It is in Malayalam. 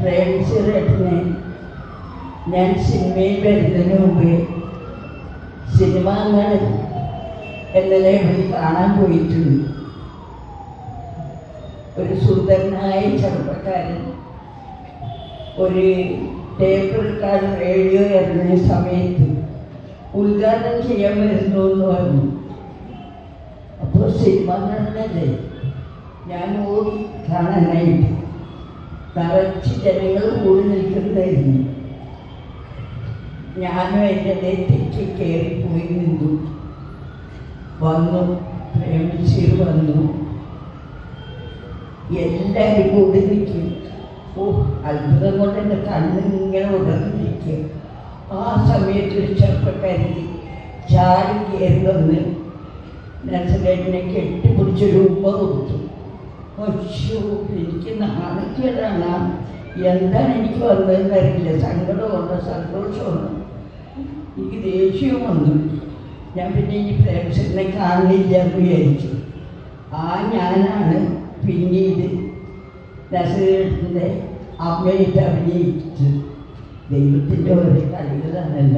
പ്രേംസിറേട്ടനെ ഞാൻ സിനിമയിൽ വരുന്നതിന് മുമ്പ് സിനിമാങ്ങൾ എന്ന ലേബലിൽ കാണാൻ പോയിട്ടുണ്ട്. ഒരു സുന്ദരനായ ചെറുപ്പക്കാരൻ ഒരു ടേപ്പ് റെക്കോർഡ് റേഡിയോ ഇറങ്ങിയ സമയത്ത് ഉദ്ഘാടനം ചെയ്യാൻ വരുന്നു എന്ന് പറഞ്ഞു. അപ്പോൾ സിനിമ നടന്നല്ലേ, ഞാൻ ഓടി കാണാനായിട്ട്. നിറച്ച് ജനങ്ങൾ കൂടി നിൽക്കുന്നതായിരുന്നു. ഞാനും എൻ്റെ തെറ്റിച്ച് കയറിപ്പോയി നിന്നു. വന്നു, പ്രേംസിർ വന്നു, എല്ലാവരും കൂടി നിൽക്കും. ഓ, അത്ഭുതം കൊണ്ട് എൻ്റെ കണ്ണിങ്ങനെ ഉടർന്നിരിക്കുക. ആ സമയത്ത് ഒരു ചെറുപ്പക്കാരി ചാടി കയറി വന്ന് നസലേട്ടിനെ കെട്ടിപ്പിടിച്ചൊരു ഉമ്മ കൊടുത്തു. അയ്യോ, എനിക്ക് നാണക്കേടാണ്. എന്താണ് എനിക്ക് വന്നതെന്ന് അറിയില്ല. സങ്കടമുണ്ട്, സന്തോഷമുണ്ട്, എനിക്ക് ദേഷ്യവും വന്നു. ഞാൻ പിന്നെ ഇനി പ്രേംസിറിനെ കാണില്ല എന്ന് വിചാരിച്ചു. ഞാനാണ് പിന്നീട് നസലേട്ടിൻ്റെ അമ്മയിട്ട് അഭിനയിച്ചത്. ദൈവത്തിൻ്റെ ഓരോ കളികളാണല്ല.